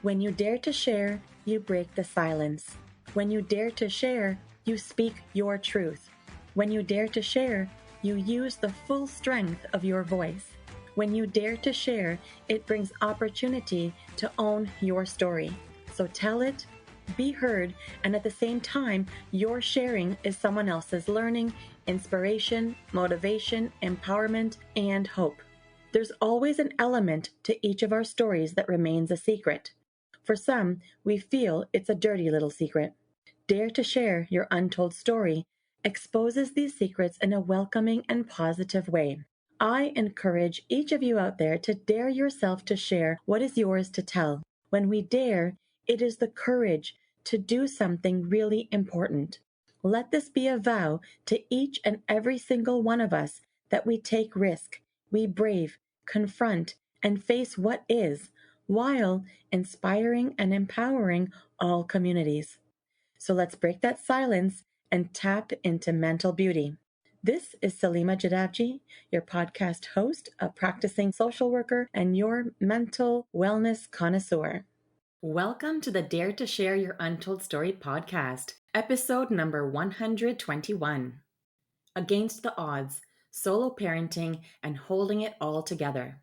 When you dare to share, you break the silence. When you dare to share, you speak your truth. When you dare to share, you use the full strength of your voice. When you dare to share, it brings opportunity to own your story. So tell it, be heard, and at the same time, your sharing is someone else's learning, inspiration, motivation, empowerment, and hope. There's always an element to each of our stories that remains a secret. For some, we feel it's a dirty little secret. Dare to share your untold story exposes these secrets in a welcoming and positive way. I encourage each of you out there to dare yourself to share what is yours to tell. When we dare, it is the courage to do something really important. Let this be a vow to each and every single one of us that we take risk, we brave, confront, and face what is, while inspiring and empowering all communities. So let's break that silence and tap into mental beauty. This is Salima Jadavji, your podcast host, a practicing social worker, and your mental wellness connoisseur. Welcome to the Dare to Share Your Untold Story podcast, episode number 121. Against the odds, solo parenting, and holding it all together.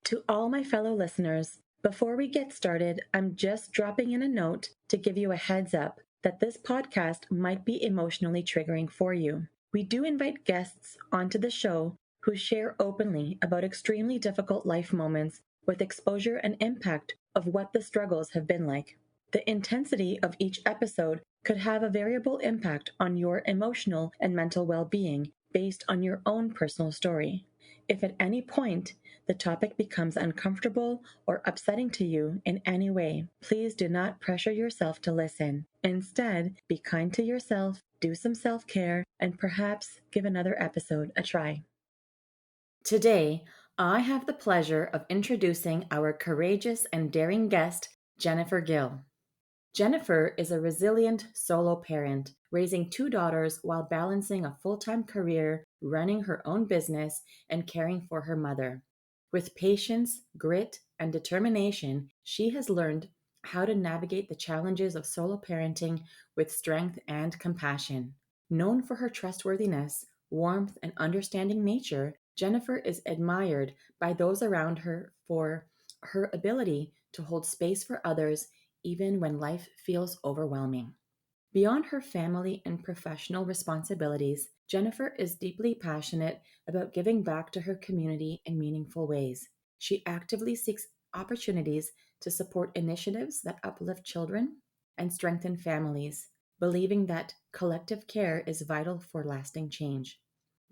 To all my fellow listeners, before we get started, I'm just dropping in a note to give you a heads up that this podcast might be emotionally triggering for you. We do invite guests onto the show who share openly about extremely difficult life moments with exposure and impact of what the struggles have been like. The intensity of each episode could have a variable impact on your emotional and mental well-being based on your own personal story. If at any point the topic becomes uncomfortable or upsetting to you in any way, please do not pressure yourself to listen. Instead, be kind to yourself, do some self-care, and perhaps give another episode a try. Today, I have the pleasure of introducing our courageous and daring guest, Jennifer Gill. Jennifer is a resilient solo parent, raising 2 daughters while balancing a full-time career, running her own business, and caring for her mother. With patience, grit, and determination, she has learned how to navigate the challenges of solo parenting with strength and compassion. Known for her trustworthiness, warmth, and understanding nature, Jennifer is admired by those around her for her ability to hold space for others even when life feels overwhelming. Beyond her family and professional responsibilities, Jennifer is deeply passionate about giving back to her community in meaningful ways. She actively seeks opportunities to support initiatives that uplift children and strengthen families, believing that collective care is vital for lasting change.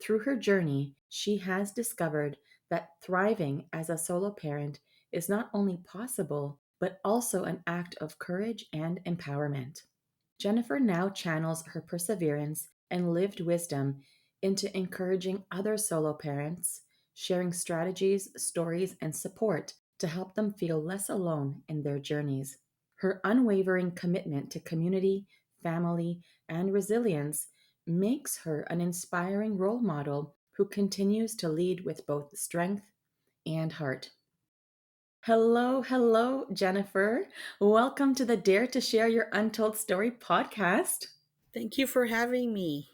Through her journey, she has discovered that thriving as a solo parent is not only possible, but also an act of courage and empowerment. Jennifer now channels her perseverance and lived wisdom into encouraging other solo parents, sharing strategies, stories, and support to help them feel less alone in their journeys. Her unwavering commitment to community, family, and resilience makes her an inspiring role model who continues to lead with both strength and heart. Hello, Jennifer. Welcome to the Dare to Share Your Untold Story podcast. Thank you for having me.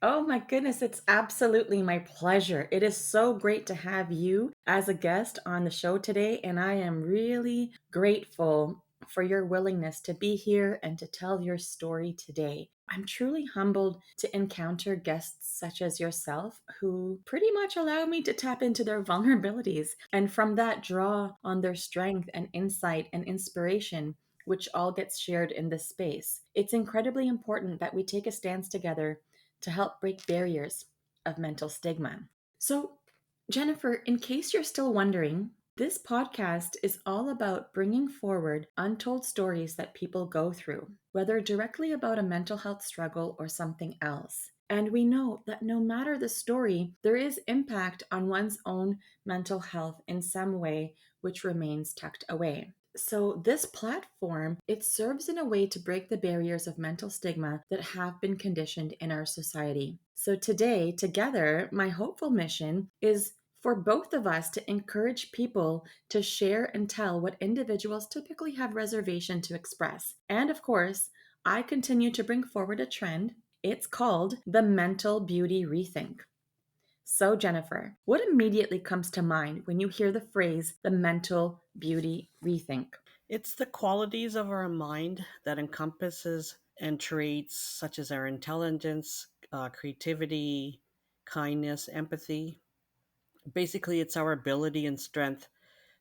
Oh my goodness, it's absolutely my pleasure. It is so great to have you as a guest on the show today, and I am really grateful for your willingness to be here and to tell your story today. I'm truly humbled to encounter guests such as yourself who pretty much allow me to tap into their vulnerabilities and from that draw on their strength and insight and inspiration, which all gets shared in this space. It's incredibly important that we take a stance together to help break barriers of mental stigma. So, Jennifer, in case you're still wondering, this podcast is all about bringing forward untold stories that people go through, whether directly about a mental health struggle or something else. And we know that no matter the story, there is impact on one's own mental health in some way, which remains tucked away. So this platform, it serves in a way to break the barriers of mental stigma that have been conditioned in our society. So today, together, my hopeful mission is for both of us to encourage people to share and tell what individuals typically have reservation to express. And of course, I continue to bring forward a trend. It's called the mental beauty rethink. So, Jennifer, what immediately comes to mind when you hear the phrase the mental beauty rethink? It's the qualities of our mind that encompasses and traits such as our intelligence, creativity, kindness, empathy. Basically, it's our ability and strength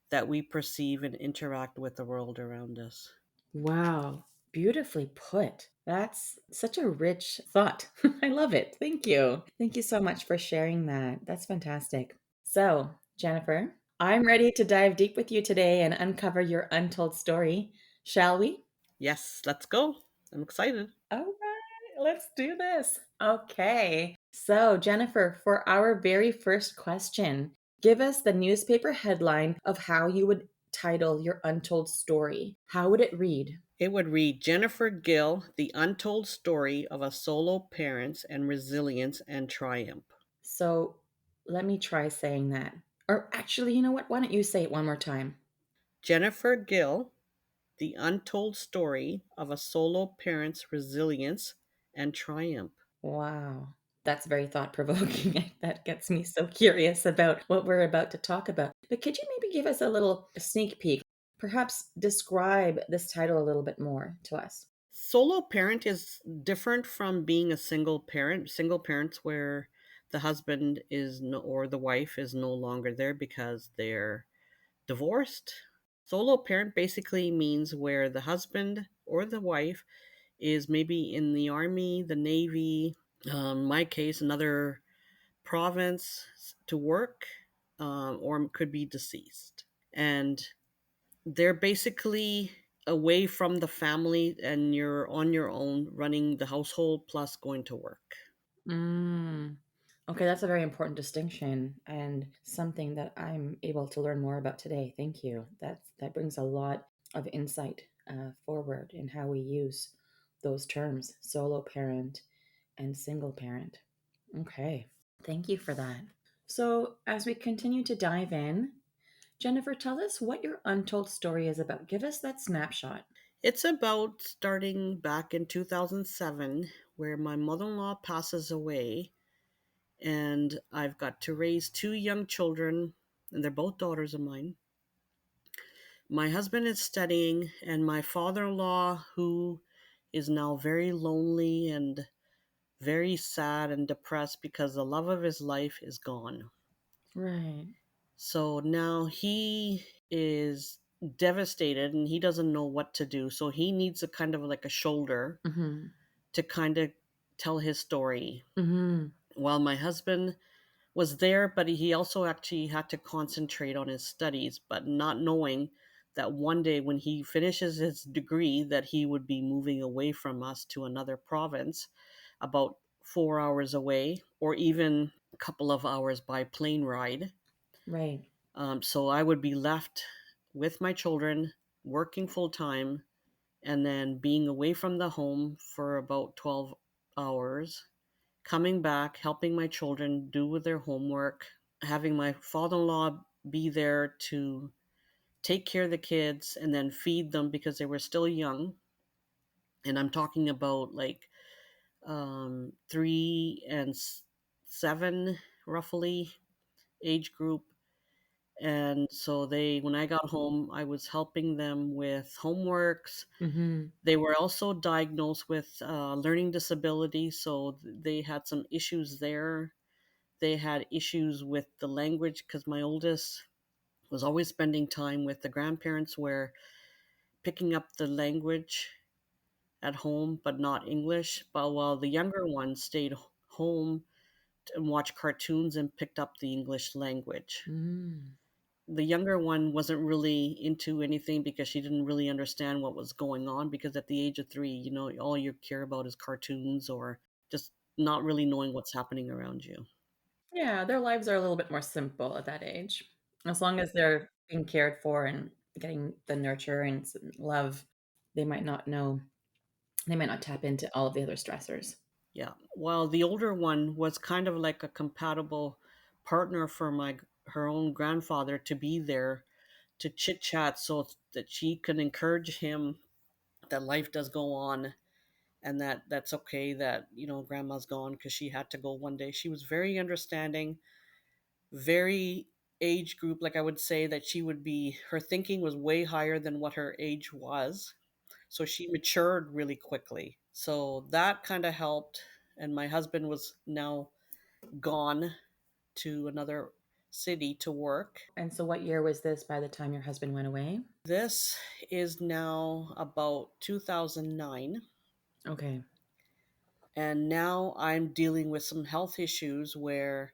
that we perceive and interact with the world around us. Wow, beautifully put. That's such a rich thought. I love it. Thank you. Thank you so much for sharing that. That's fantastic. So, Jennifer, I'm ready to dive deep with you today and uncover your untold story. Shall we? Yes, let's go. I'm excited. All right, let's do this. Okay. So, Jennifer, for our very first question, give us the newspaper headline of how you would title your untold story. How would it read? It would read Jennifer Gill, The Untold Story of a Solo Parent and Resilience and Triumph. So let me try saying that. Or actually, you know what? Why don't you say it one more time? Jennifer Gill, The Untold Story of a Solo Parent's Resilience and Triumph. Wow. That's very thought provoking. That gets me so curious about what we're about to talk about. But could you maybe give us a little sneak peek? Perhaps describe this title a little bit more to us. Solo parent is different from being a single parent. Single parents where the husband is no, or the wife is no longer there because they're divorced. Solo parent basically means where the husband or the wife is maybe in the army, the navy, my case, another province to work, or could be deceased. And they're basically away from the family and you're on your own running the household plus going to work. Mm. Okay, that's a very important distinction and something that I'm able to learn more about today. Thank you. That brings a lot of insight forward in how we use those terms, solo parent and single parent. Okay, thank you for that. So, as we continue to dive in, Jennifer, tell us what your untold story is about. Give us that snapshot. It's about starting back in 2007 where my mother-in-law passes away and I've got to raise two young children and they're both daughters of mine. My husband is studying and my father-in-law who is now very lonely and very sad and depressed because the love of his life is gone. Right. So now he is devastated and he doesn't know what to do. So he needs a kind of like a shoulder Mm-hmm. to kind of tell his story. Mm-hmm. While my husband was there, but he also actually had to concentrate on his studies, but not knowing that one day when he finishes his degree that he would be moving away from us to another province about 4 hours away or even a couple of hours by plane ride. Right. So I would be left with my children, working full time, and then being away from the home for about 12 hours, coming back, helping my children do with their homework, having my father in law be there to take care of the kids and then feed them because they were still young. And I'm talking about like 3 and 7, roughly, age group. And so when I got home, I was helping them with homeworks. Mm-hmm. They were also diagnosed with learning disabilities, so they had some issues there. They had issues with the language because my oldest was always spending time with the grandparents, where picking up the language at home, but not English. But while the younger one stayed home and watched cartoons and picked up the English language. Mm. The younger one wasn't really into anything because she didn't really understand what was going on, because at the age of 3, all you care about is cartoons or just not really knowing what's happening around you. Yeah, their lives are a little bit more simple at that age. As long as they're being cared for and getting the nurture and love, they might not know, they might not tap into all of the other stressors. Yeah, while the older one was kind of like a compatible partner for my her own grandfather to be there to chit chat so that she can encourage him that life does go on, and that that's okay that grandma's gone because she had to go one day. She was very understanding, very age group. Like, I would say that she would be, her thinking was way higher than what her age was, so she matured really quickly, so that kind of helped. And my husband was now gone to another city to work. And so, what year was this by the time your husband went away? This is now about 2009. Okay. And now I'm dealing with some health issues where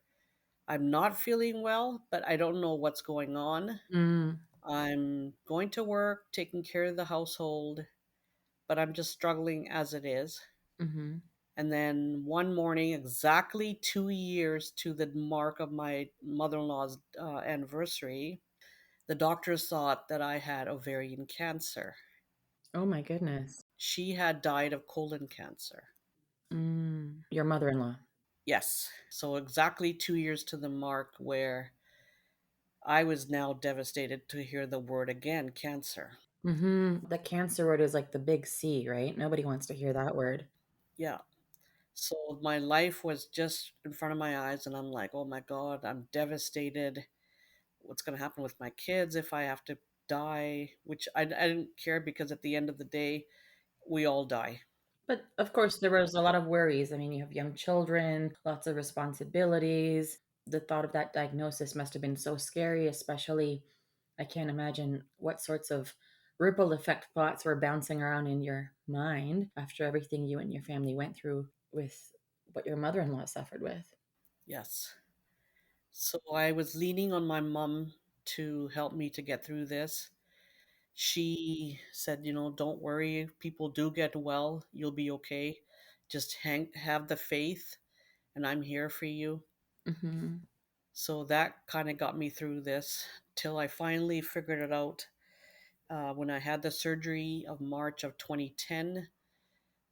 I'm not feeling well, but I don't know what's going on. Mm, I'm going to work, taking care of the household, but I'm just struggling as it is. mm-hmm. And then one morning, exactly 2 years to the mark of my mother in law's anniversary, the doctors thought that I had ovarian cancer. Oh my goodness. She had died of colon cancer. Your mother-in-law. Yes. So exactly 2 years to the mark where I was now devastated to hear the word again, cancer. Mm-hmm. The cancer word is like the big C, right? Nobody wants to hear that word. Yeah. So my life was just in front of my eyes, and I'm like, oh my God, I'm devastated. What's going to happen with my kids if I have to die? Which I didn't care, because at the end of the day, we all die. But of course, there was a lot of worries. I mean, you have young children, lots of responsibilities. The thought of that diagnosis must have been so scary, especially I can't imagine what sorts of ripple effect thoughts were bouncing around in your mind after everything you and your family went through with what your mother in law suffered with. Yes. So I was leaning on my mom to help me to get through this. She said, don't worry, people do get well. You'll be okay. Just have the faith, and I'm here for you. Hmm. So that kind of got me through this till I finally figured it out when I had the surgery of March of 2010.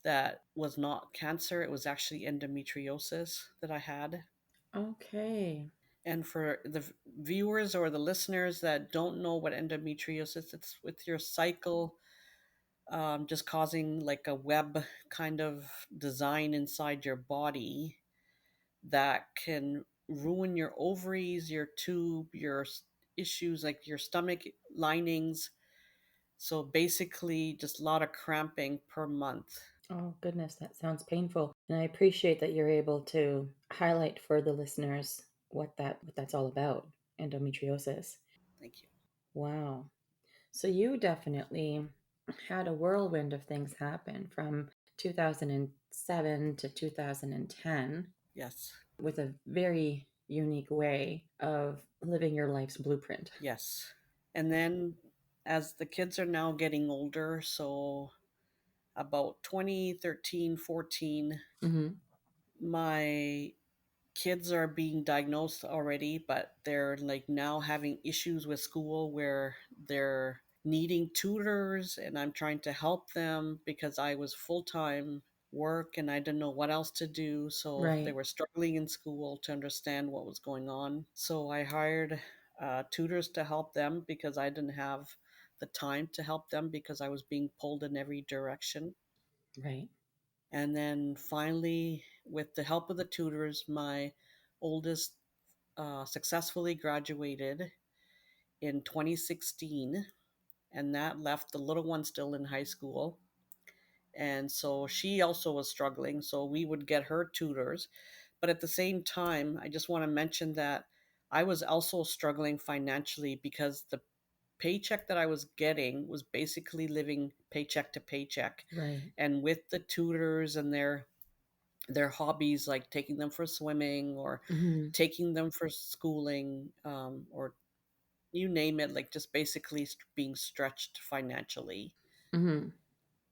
That was not cancer, it was actually endometriosis that I had. Okay. And for the viewers or the listeners that don't know what endometriosis, it's with your cycle just causing like a web kind of design inside your body that can ruin your ovaries, your tube, your issues like your stomach linings. So basically, just a lot of cramping per month. Oh, goodness, that sounds painful. And I appreciate that you're able to highlight for the listeners what that's all about, endometriosis. Thank you. Wow. So you definitely had a whirlwind of things happen from 2007 to 2010 Yes. with a very unique way of living your life's blueprint. Yes. And then as the kids are now getting older, so about 2013, 14, Hmm. my kids are being diagnosed already, but they're like now having issues with school where they're needing tutors, and I'm trying to help them because I was full-time work and I didn't know what else to do. So they Right, were struggling in school to understand what was going on. So I hired tutors to help them because I didn't have the time to help them because I was being pulled in every direction. right. And then finally, with the help of the tutors, my oldest successfully graduated in 2016, and that left the little one still in high school. And so she also was struggling. So we would get her tutors. But at the same time, I just want to mention that I was also struggling financially because the paycheck that I was getting was basically living paycheck to paycheck. Right. And with the tutors and their hobbies, like taking them for swimming or Hmm. taking them for schooling, or you name it, like just basically being stretched financially. Hmm.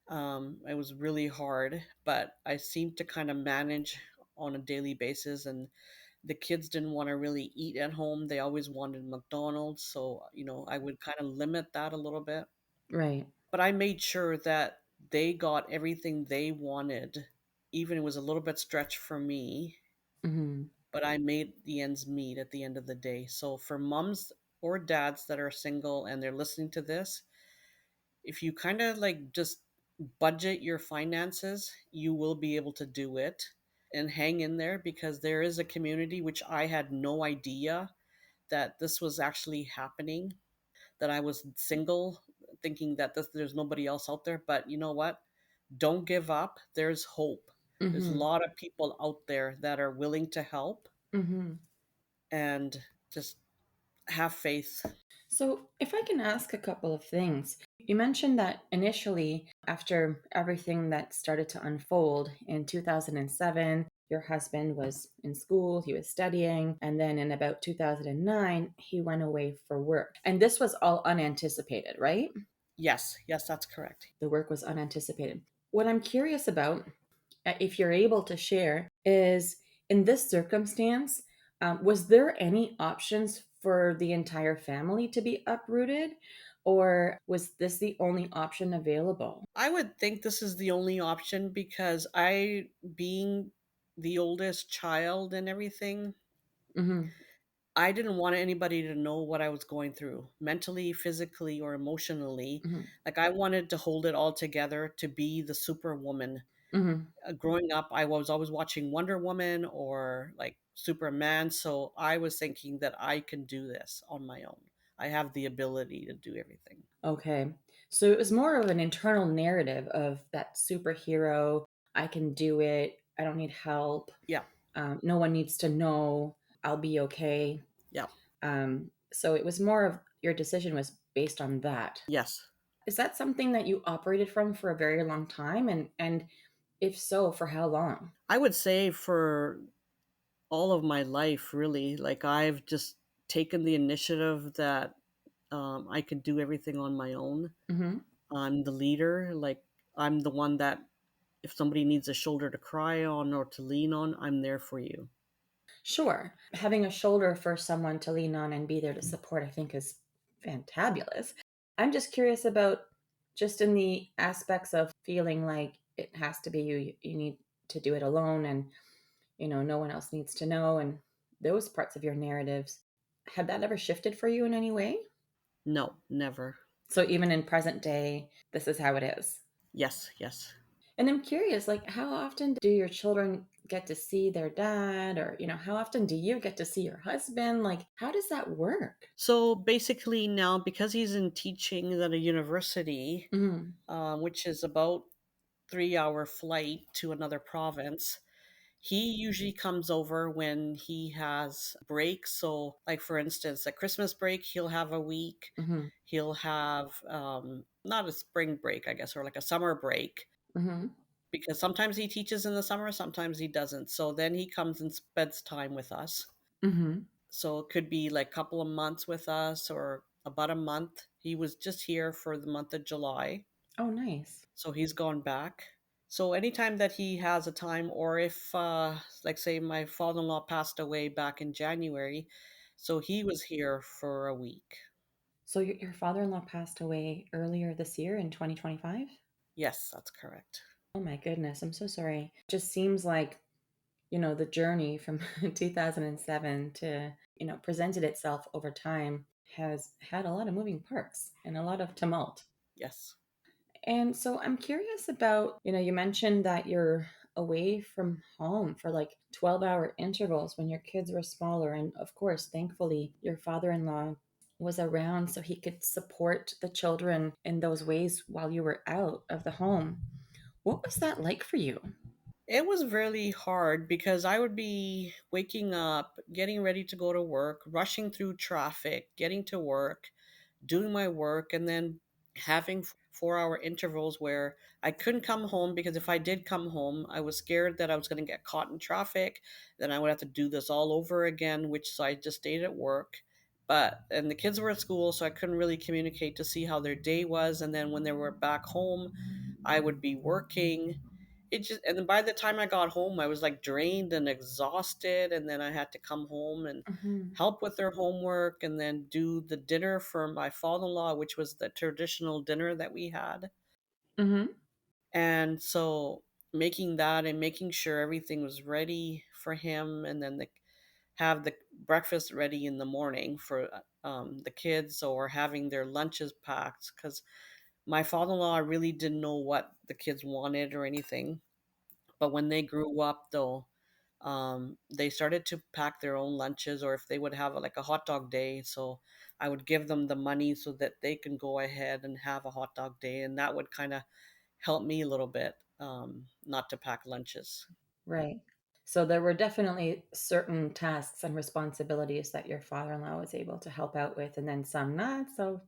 It was really hard, but I seemed to kind of manage on a daily basis. And the kids didn't want to really eat at home, they always wanted McDonald's. So I would kind of limit that a little bit, Right. but I made sure that they got everything they wanted, even it was a little bit stretched for me. Hmm. but I made the ends meet at the end of the day. So for moms or dads that are single and they're listening to this, if you kind of like just budget your finances, you will be able to do it and hang in there, because there is a community which I had no idea that this was actually happening, that I was single thinking that there's nobody else out there. But you know what? Don't give up. There's hope. There's a Mm-hmm. lot of people out there that are willing to help, Mm-hmm. and just have faith. So, if I can ask a couple of things, you mentioned that initially, after everything that started to unfold in 2007, your husband was in school, he was studying, and then in about 2009, he went away for work. And this was all unanticipated, right? Yes, yes, that's correct. The work was unanticipated. What I'm curious about, if you're able to share, is in this circumstance, was there any options for the entire family to be uprooted, or was this the only option available? I would think this is the only option, because I, being the oldest child and everything, Mm-hmm. I didn't want anybody to know what I was going through mentally, physically, or emotionally. Mm-hmm. Like, I wanted to hold it all together, to be the superwoman. Mm-hmm. Growing up, I was always watching Wonder Woman or like Superman. So I was thinking that I can do this on my own. I have the ability to do everything. Okay. So it was more of an internal narrative of that superhero. I can do it. I don't need help. Yeah. No one needs to know. I'll be okay. Yeah. So it was more of your decision was based on that. Yes. Is that something that you operated from for a very long time? And if so, for how long? I would say for all of my life, really, like I've just taken the initiative that I can do everything on my own. Hmm. I'm the leader. Like, I'm the one that, if somebody needs a shoulder to cry on or to lean on, I'm there for you. Sure. Having a shoulder for someone to lean on and be there to support, I think, is fantabulous. I'm just curious about just in the aspects of feeling like it has to be you, you need to do it alone, and, no one else needs to know, and those parts of your narratives. Had that ever shifted for you in any way? No, never. So even in present day, this is how it is. Yes, yes. And I'm curious, like, how often do your children get to see their dad? Or, how often do you get to see your husband? Like, how does that work? So basically, now because he's in teaching at a university, Hmm. which is about 3 hour flight to another province, he usually comes over when he has breaks. So, like for instance, a Christmas break, he'll have a week. Hmm. He'll have not a spring break, I guess, or like a summer break, Hmm. because sometimes he teaches in the summer, sometimes he doesn't. So then he comes and spends time with us. Hmm. So it could be like a couple of months with us or about a month. He was just here for the month of July. Oh, nice. So he's gone back. So anytime that he has a time, or if, like, say, my father in law passed away back in January, so he was here for a week. So your father-in-law passed away earlier this year in 2025? Yes, that's correct. Oh my goodness, I'm so sorry. Just seems like, the journey from 2007 to, presented itself over time has had a lot of moving parts and a lot of tumult. Yes. And so I'm curious about, you mentioned that you're away from home for like 12-hour intervals when your kids were smaller. And of course, thankfully, your father in law was around so he could support the children in those ways while you were out of the home. What was that like for you? It was really hard because I would be waking up, getting ready to go to work, rushing through traffic, getting to work, doing my work, and then having 4 hour intervals where I couldn't come home, because if I did come home, I was scared that I was going to get caught in traffic. Then I would have to do this all over again, which, so I just stayed at work. And the kids were at school, so I couldn't really communicate to see how their day was. And then when they were back home, I would be working. And then by the time I got home, I was like drained and exhausted. And then I had to come home and Hmm. help with their homework, and then do the dinner for my father-in-law, which was the traditional dinner that we had. Hmm. And so making that and making sure everything was ready for him, and then have the breakfast ready in the morning for the kids, or having their lunches packed, because my father-in-law really didn't know what the kids wanted or anything. But when they grew up, though, they started to pack their own lunches, or if they would have like a hot dog day. So I would give them the money so that they can go ahead and have a hot dog day. And that would kind of help me a little bit, not to pack lunches. Right. So there were definitely certain tasks and responsibilities that your father-in-law was able to help out with, and then some not so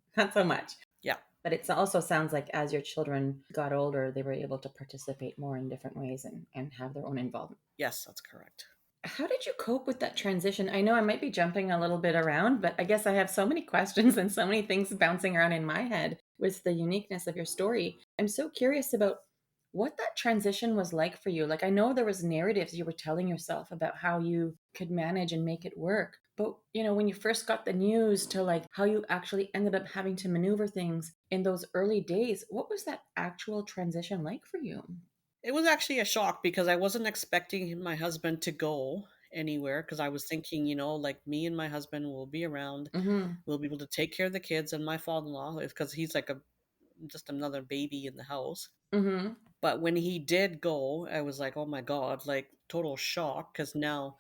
much. Yeah. But it also sounds like as your children got older, they were able to participate more in different ways and have their own involvement. Yes, that's correct. How did you cope with that transition? I know I might be jumping a little bit around, but I guess I have so many questions and so many things bouncing around in my head with the uniqueness of your story. I'm so curious about what that transition was like for you. Like, I know there was narratives you were telling yourself about how you could manage and make it work. But, when you first got the news to like how you actually ended up having to maneuver things in those early days, what was that actual transition like for you? It was actually a shock because I wasn't expecting my husband to go anywhere, because I was thinking, like, me and my husband will be around. Mhm. We'll be able to take care of the kids, and my father-in-law, because he's like a just another baby in the house. Mhm. But when he did go, I was like, "Oh my god," like total shock, because now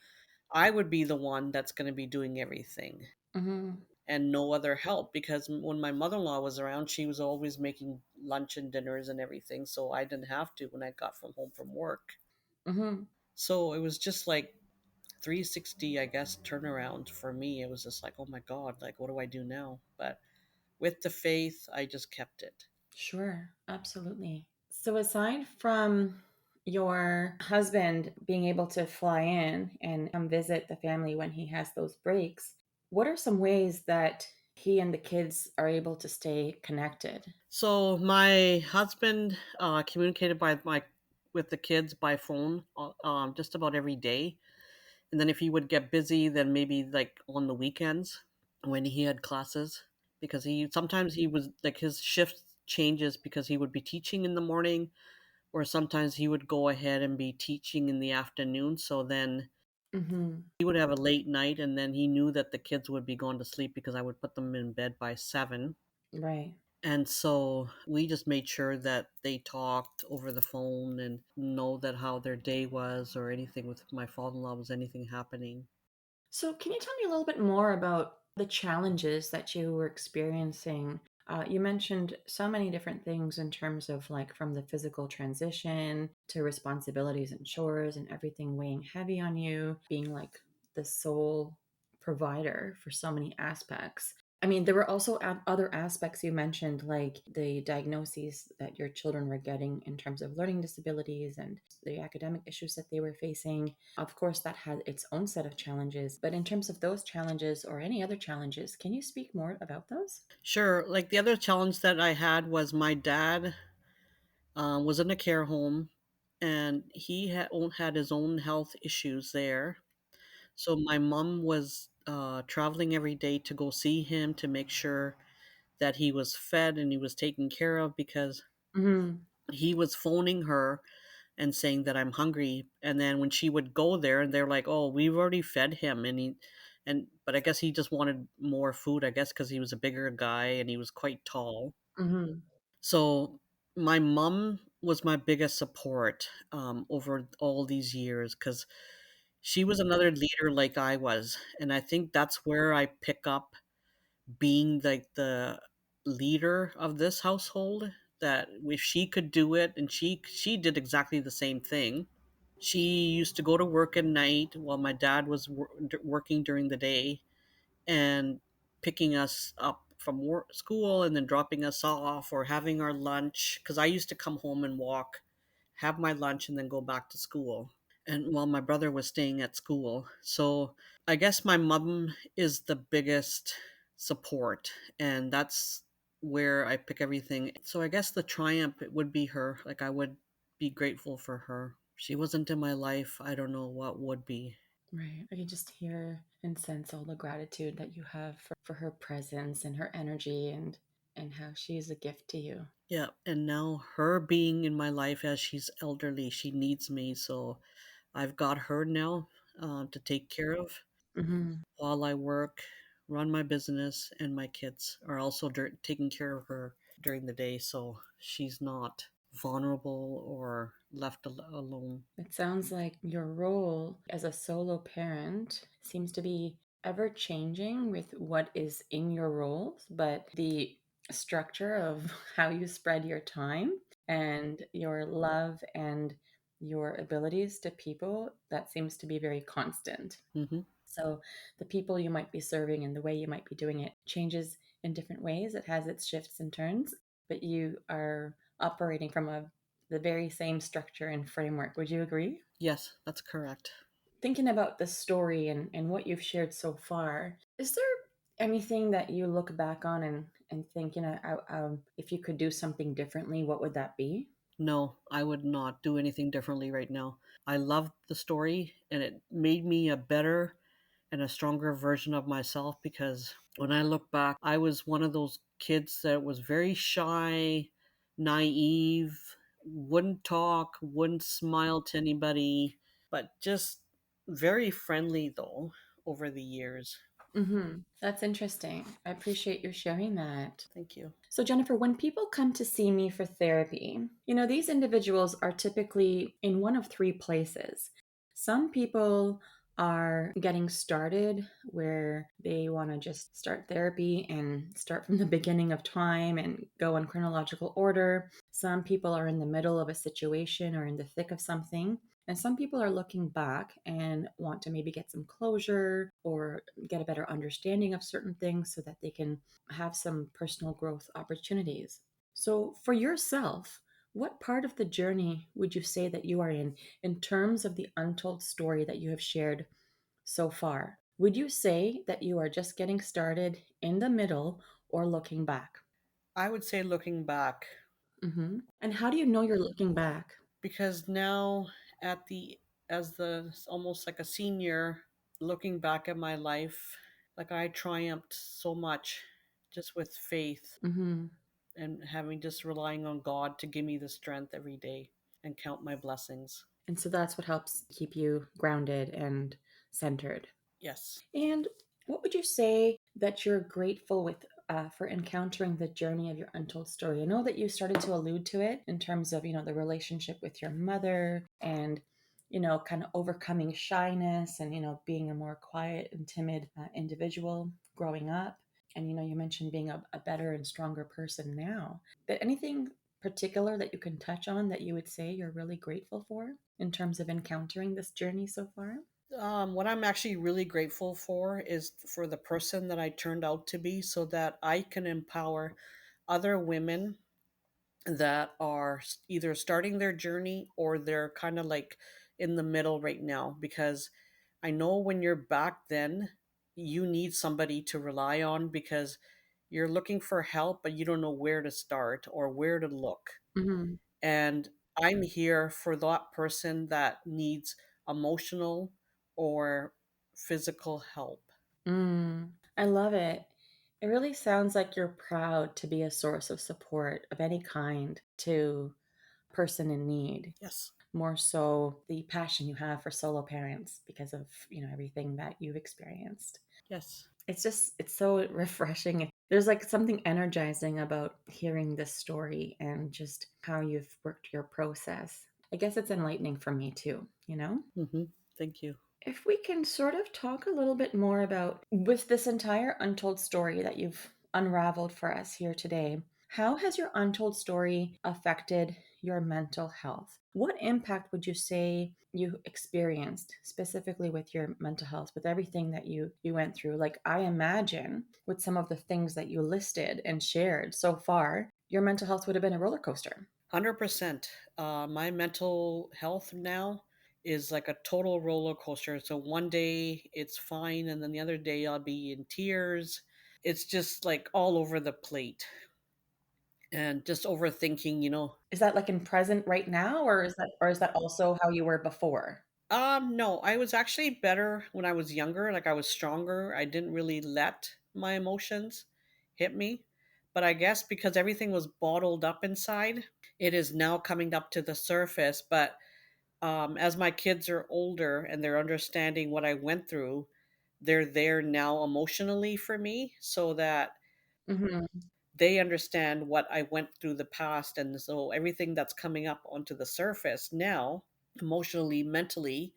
I would be the one that's going to be doing everything Mhm. and no other help, because when my mother-in-law was around, she was always making lunch and dinners and everything, so I didn't have to when I got from home from work. Mhm. So it was just like 360, I guess, turnaround for me. It was just like, "Oh my god, like what do I do now?" But with the faith, I just kept it. Sure, absolutely. So, aside from your husband being able to fly in and come visit the family when he has those breaks, what are some ways that he and the kids are able to stay connected? So my husband communicated by my with the kids by phone, just about every day. And then if he would get busy, then maybe like on the weekends when he had classes, because he sometimes he was like his shift changes, because he would be teaching in the morning, or sometimes he would go ahead and be teaching in the afternoon. So then Hmm. he would have a late night, and then he knew that the kids would be going to sleep because I would put them in bed by 7. Right. And so we just made sure that they talked over the phone and know that how their day was, or anything with my father-in-law, was anything happening. So, can you tell me a little bit more about the challenges that you were experiencing? You mentioned so many different things in terms of like from the physical transition to responsibilities and chores and everything weighing heavy on you, being like the sole provider for so many aspects. I mean, there were also other aspects you mentioned, like the diagnoses that your children were getting in terms of learning disabilities and the academic issues that they were facing. Of course, that had its own set of challenges. But in terms of those challenges or any other challenges, can you speak more about those? Sure. Like, the other challenge that I had was my dad was in a care home, and he had his own health issues there. So my mom was traveling every day to go see him, to make sure that he was fed and he was taken care of, because Hmm. he was phoning her and saying that I'm hungry. And then when she would go there, and they're like, "Oh, we've already fed him." But I guess he just wanted more food, I guess, because he was a bigger guy and he was quite tall. Hmm. So my mom was my biggest support over all these years, because she was another leader like I was. And I think that's where I pick up being like the leader of this household, that if she could do it, and she did exactly the same thing. She used to go to work at night while my dad was working during the day, and picking us up from work, school, and then dropping us off, or having our lunch, because I used to come home and walk, have my lunch, and then go back to school, and while my brother was staying at school. So I guess my mom is the biggest support, and that's where I pick everything. So I guess the triumph, it would be her. Like, I would be grateful for her. If she wasn't in my life, I don't know what would be. Right. I can just hear and sense all the gratitude that you have for her presence and her energy and how she is a gift to you. Yeah, and now her being in my life, as she's elderly, she needs me, so I've got her now to take care of. Hmm. while I work, run my business, and my kids are also taking care of her during the day, so she's not vulnerable or left alone. It sounds like your role as a solo parent seems to be ever changing with what is in your roles, but the structure of how you spread your time and your love and your abilities to people, that seems to be very constant. Hmm. So the people you might be serving and the way you might be doing it changes in different ways. It has its shifts and turns, but you are operating from the very same structure and framework. Would you agree? Yes, that's correct. Thinking about the story and what you've shared so far, is there anything that you look back on and think, if you could do something differently, what would that be? No, I would not do anything differently right now. I loved the story and it made me a better and a stronger version of myself because when I look back, I was one of those kids that was very shy, naive, wouldn't talk, wouldn't smile to anybody, but just very friendly though over the years. That's interesting. I appreciate you sharing that. Thank you. So, Jennifer, when people come to see me for therapy, these individuals are typically in one of three places. Some people are getting started where they want to just start therapy and start from the beginning of time and go in chronological order. Some people are in the middle of a situation or in the thick of something. And some people are looking back and want to maybe get some closure or get a better understanding of certain things so that they can have some personal growth opportunities. So, for yourself, what part of the journey would you say that you are in terms of the untold story that you have shared so far? Would you say that you are just getting started in the middle or looking back? I would say looking back And how do you know you're looking back? because now at the as the almost like a senior looking back at my life, like I triumphed so much just with faith Hmm. and having just relying on God to give me the strength every day and count my blessings. And so that's what helps keep you grounded and centered. Yes. And what would you say that you're grateful with for encountering the journey of your untold story? I know that you started to allude to it in terms of the relationship with your mother and kind of overcoming shyness and being a more quiet and timid individual growing up. And you mentioned being a better and stronger person now. But anything particular that you can touch on that you would say you're really grateful for in terms of encountering this journey so far? What I'm actually really grateful for is for the person that I turned out to be so that I can empower other women that are either starting their journey or they're kind of like in the middle right now because I know when you're back then you need somebody to rely on because you're looking for help but you don't know where to start or where to look, Hmm. and I'm here for that person that needs emotional or physical help. I love it. It really sounds like you're proud to be a source of support of any kind to a person in need. Yes. More so the passion you have for solo parents because of, everything that you've experienced. Yes. It's so refreshing. There's like something energizing about hearing this story and just how you've worked your process. I guess it's enlightening for me too. Hmm. Thank you. If we can sort of talk a little bit more about, with this entire untold story that you've unraveled for us here today, how has your untold story affected your mental health? What impact would you say you experienced specifically with your mental health, with everything that you went through? Like, I imagine with some of the things that you listed and shared so far, your mental health would have been a roller coaster. 100%. My mental health now is like a total roller coaster. So one day it's fine, and then the other day I'll be in tears. It's just like all over the plate and just overthinking. Is that like in present right now, or is that also how you were before? No, I was actually better when I was younger. Like I was stronger. I didn't really let my emotions hit me. But I guess because everything was bottled up inside, it is now coming up to the surface. But as my kids are older and they're understanding what I went through, they're there now emotionally for me so that Hmm. they understand what I went through the past. And so everything that's coming up onto the surface now, emotionally, mentally,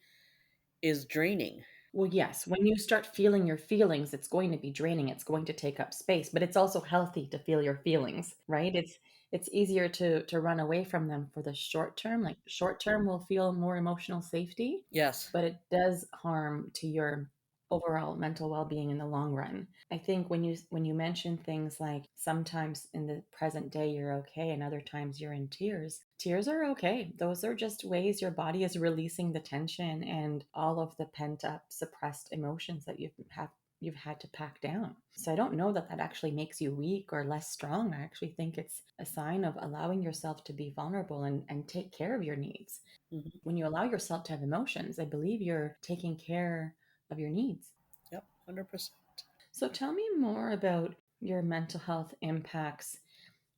is draining. Well, yes, when you start feeling your feelings, it's going to be draining, it's going to take up space, but it's also healthy to feel your feelings, right? It's easier to run away from them for the short term. Like short term will feel more emotional safety, Yes. but it does harm to your overall mental well-being in the long run. I think when you mention things like sometimes in the present day you're okay and other times you're in tears. Tears are okay. Those are just ways your body is releasing the tension and all of the pent up suppressed emotions that you've had to pack down. So I don't know that that actually makes you weak or less strong. I actually think it's a sign of allowing yourself to be vulnerable and take care of your needs. Hmm. When you allow yourself to have emotions, I believe you're taking care of your needs. Yep. 100%. So tell me more about your mental health impacts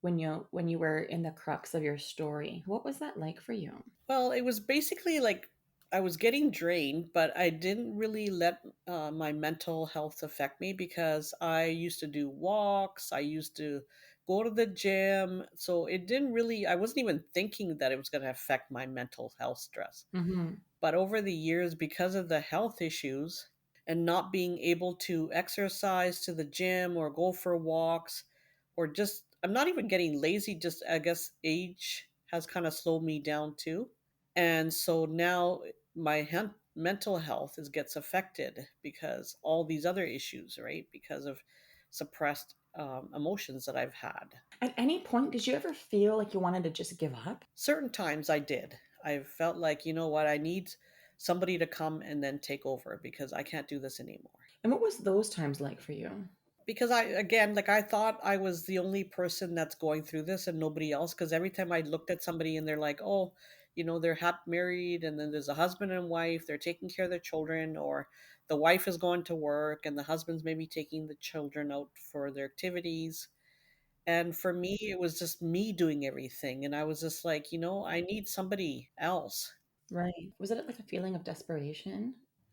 when you were in the crux of your story. What was that like for you? Well, it was basically like I was getting drained, but I didn't really let my mental health affect me because I used to do walks. I used to go to the gym. So it didn't really, I wasn't even thinking that it was going to affect my mental health stress. Hmm. But over the years, because of the health issues and not being able to exercise to the gym or go for walks, or just, I'm not even getting lazy, just I guess age has kind of slowed me down too. And so now my mental health is gets affected because all these other issues, right? Because of suppressed emotions that I've had. At any point, did you ever feel like you wanted to just give up? Certain times I did. I felt like, you know what, I need somebody to come and then take over because I can't do this anymore. And what was those times like for you? Because I, again, like I thought I was the only person that's going through this and nobody else. Because every time I looked at somebody and they're like, oh, they're married and then there's a husband and wife, they're taking care of their children, or the wife is going to work and the husband's maybe taking the children out for their activities. And for me, it was just me doing everything. And I was just like, I need somebody else. Right. Was it like a feeling of desperation?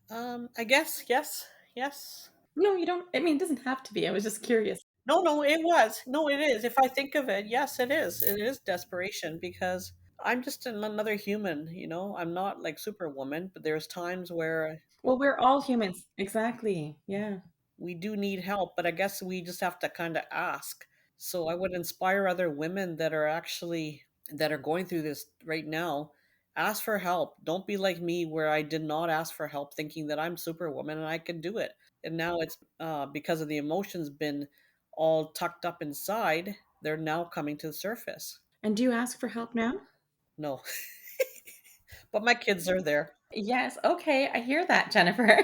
I guess, yes, yes. No, you don't. I mean, it doesn't have to be. I was just curious. No, no, it was. No, it is. If I think of it, yes, it is. It is desperation because I'm just another human, I'm not like Superwoman, but there's times where Well, we're all humans. Exactly. Yeah. we do need help, but I guess we just have to kind of ask. So I would inspire other women that are going through this right now. Ask for help. Don't be like me, where I did not ask for help, thinking that I'm Superwoman and I can do it. And now it's because of the emotions been all tucked up inside. They're now coming to the surface. And do you ask for help now? No, but my kids are there. Yes. Okay. I hear that, Jennifer.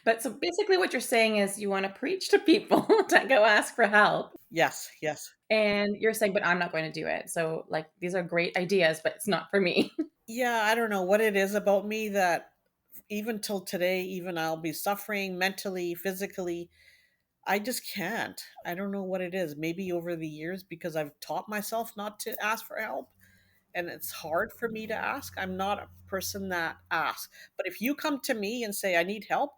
But so basically, what you're saying is you want to preach to people to go ask for help. Yes, yes. And you're saying, but I'm not going to do it. So, like, these are great ideas, but it's not for me. Yeah, I don't know what it is about me that even till today, even I'll be suffering mentally, physically. I just can't. I don't know what it is. Maybe over the years, because I've taught myself not to ask for help, and it's hard for me to ask. I'm not a person that asks. But if you come to me and say, I need help,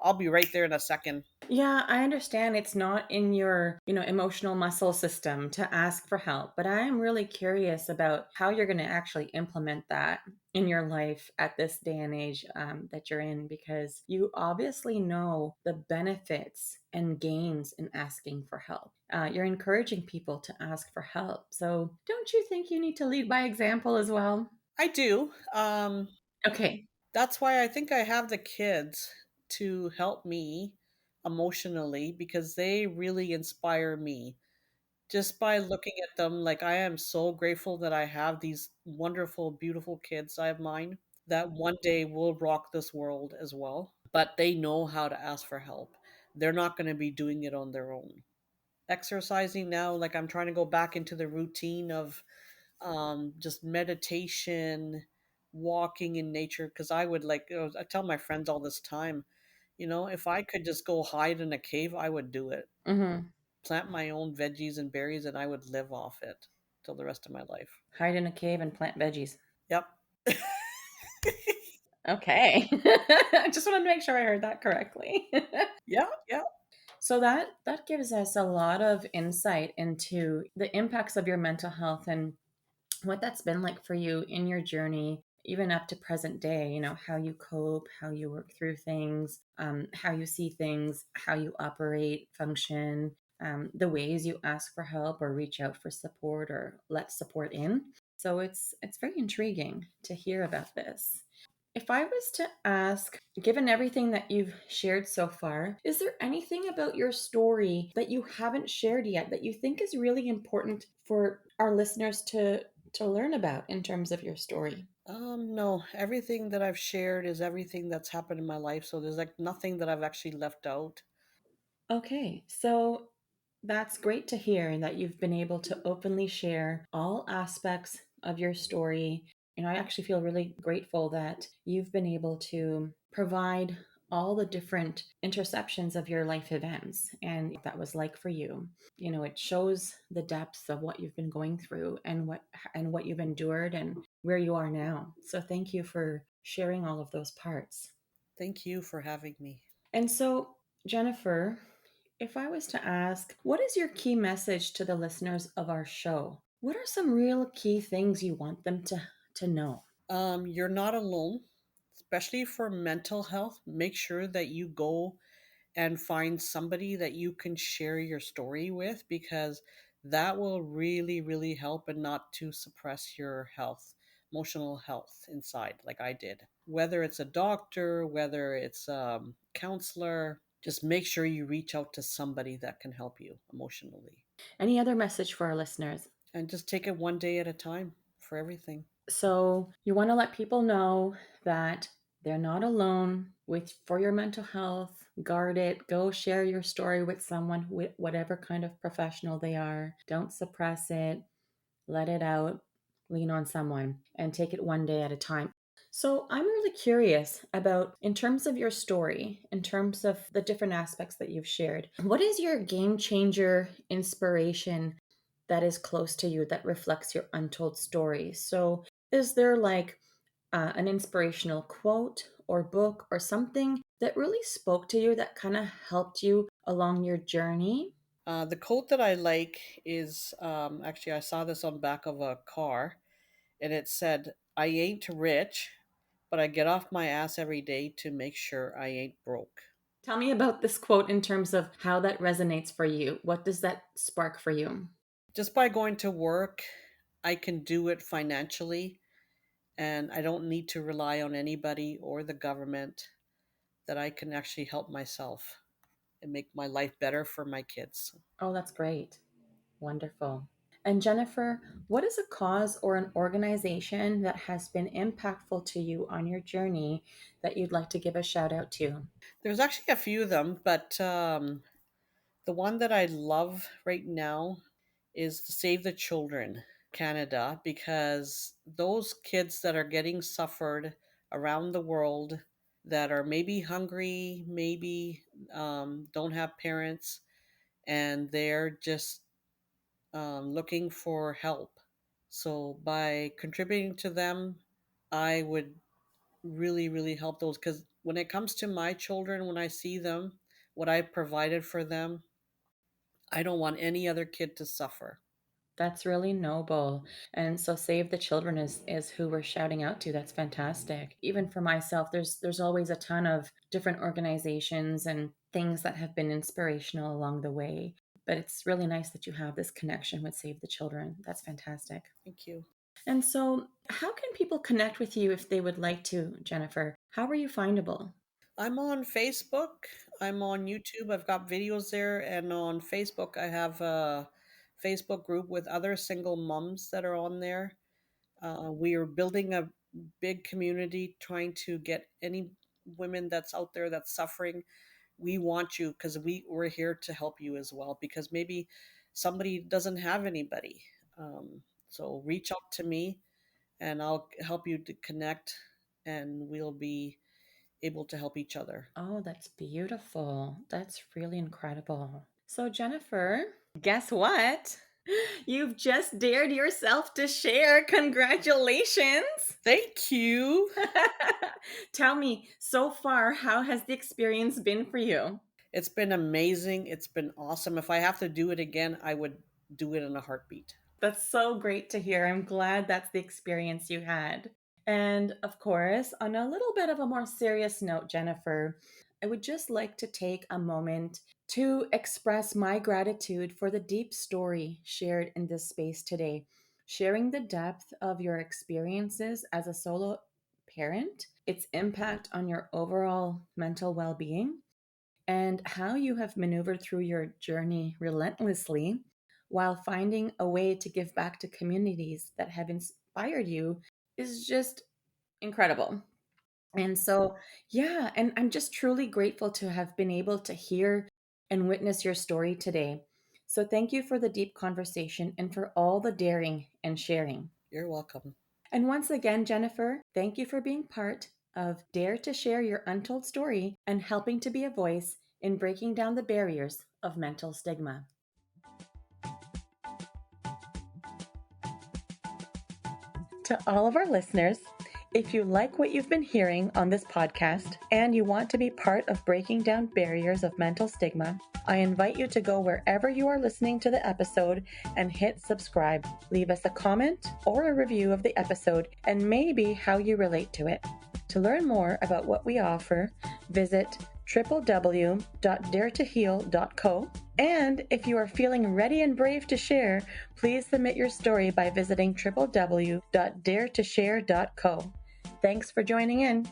I'll be right there in a second. Yeah, I understand it's not in your, emotional muscle system to ask for help, but I am really curious about how you're going to actually implement that in your life at this day and age that you're in, because you obviously know the benefits and gains in asking for help. You're encouraging people to ask for help. So don't you think you need to lead by example as well? I do. Okay. That's why I think I have the kids to help me emotionally because they really inspire me. Just by looking at them, like I am so grateful that I have these wonderful, beautiful kids. I have mine that one day will rock this world as well. But they know how to ask for help. They're not going to be doing it on their own. Exercising now, like I'm trying to go back into the routine of just meditation, walking in nature. Because I would like, I tell my friends all this time, if I could just go hide in a cave, I would do it. Mm-hmm. Plant my own veggies and berries, and I would live off it till the rest of my life. Hide in a cave and plant veggies. Yep. Okay. I just wanted to make sure I heard that correctly. Yeah, yeah. So that gives us a lot of insight into the impacts of your mental health and what that's been like for you in your journey, even up to present day, how you cope, how you work through things, how you see things, how you operate, function, the ways you ask for help or reach out for support or let support in. So it's very intriguing to hear about this. If I was to ask, given everything that you've shared so far, is there anything about your story that you haven't shared yet that you think is really important for our listeners to learn about in terms of your story? No, everything that I've shared is everything that's happened in my life. So there's like nothing that I've actually left out. Okay, so that's great to hear that you've been able to openly share all aspects of your story. I actually feel really grateful that you've been able to provide all the different interceptions of your life events and what that was like for you. It shows the depth of what you've been going through and what you've endured and where you are now. So thank you for sharing all of those parts. Thank you for having me. And so, Jennifer, if I was to ask, what is your key message to the listeners of our show? What are some real key things you want them to know? You're not alone, especially for mental health. Make sure that you go and find somebody that you can share your story with, because that will really, really help, and not to suppress your health, emotional health inside, like I did. Whether it's a doctor, whether it's a counselor, just make sure you reach out to somebody that can help you emotionally. Any other message for our listeners? And just take it one day at a time for everything. So, you want to let people know that they're not alone with for your mental health. Guard it. Go share your story with someone, with whatever kind of professional they are. Don't suppress it. Let it out. Lean on someone and take it one day at a time. So, I'm really curious about, in terms of your story, in terms of the different aspects that you've shared, what is your game changer inspiration that is close to you that reflects your untold story? So, is there like an inspirational quote or book or something that really spoke to you that kind of helped you along your journey? The quote that I like is actually, I saw this on the back of a car, and it said, "I ain't rich, but I get off my ass every day to make sure I ain't broke." Tell me about this quote in terms of how that resonates for you. What does that spark for you? Just by going to work, I can do it financially, and I don't need to rely on anybody or the government, that I can actually help myself and make my life better for my kids. Oh, that's great. Wonderful. And Jennifer, what is a cause or an organization that has been impactful to you on your journey that you'd like to give a shout out to? There's actually a few of them, but the one that I love right now is to Save the Children Canada, because those kids that are getting suffered around the world, that are maybe hungry, maybe don't have parents, and they're just looking for help. So by contributing to them, I would really, really help those, because when it comes to my children, when I see them, what I provided for them, I don't want any other kid to suffer. That's really noble. And so Save the Children is who we're shouting out to. That's fantastic. Even for myself, there's always a ton of different organizations and things that have been inspirational along the way. But it's really nice that you have this connection with Save the Children. That's fantastic. Thank you. And so, how can people connect with you if they would like to, Jennifer? How are you findable? I'm on Facebook. I'm on YouTube. I've got videos there. And on Facebook, I have a Facebook group with other single moms that are on there. We are building a big community, trying to get any women that's out there that's suffering. We want you, because we're here to help you as well, because maybe somebody doesn't have anybody. So reach out to me, and I'll help you to connect, and we'll be able to help each other. Oh, that's beautiful. That's really incredible. So, Jennifer, guess what? You've just dared yourself to share. Congratulations. Thank you. Tell me, so far, how has the experience been for you? It's been amazing. It's been awesome. If I have to do it again, I would do it in a heartbeat. That's so great to hear. I'm glad that's the experience you had. And of course, on a little bit of a more serious note, Jennifer, I would just like to take a moment to express my gratitude for the deep story shared in this space today. Sharing the depth of your experiences as a solo parent, its impact on your overall mental well being, and how you have maneuvered through your journey relentlessly while finding a way to give back to communities that have inspired you is just incredible. And so, yeah, and I'm just truly grateful to have been able to hear and witness your story today. So, thank you for the deep conversation and for all the daring and sharing. You're welcome. And once again, Jennifer, thank you for being part of Dare to Share Your Untold Story and helping to be a voice in breaking down the barriers of mental stigma. To all of our listeners, if you like what you've been hearing on this podcast and you want to be part of breaking down barriers of mental stigma, I invite you to go wherever you are listening to the episode and hit subscribe. Leave us a comment or a review of the episode and maybe how you relate to it. To learn more about what we offer, visit www.daretoheal.co. And if you are feeling ready and brave to share, please submit your story by visiting www.daretoshare.co. Thanks for joining in.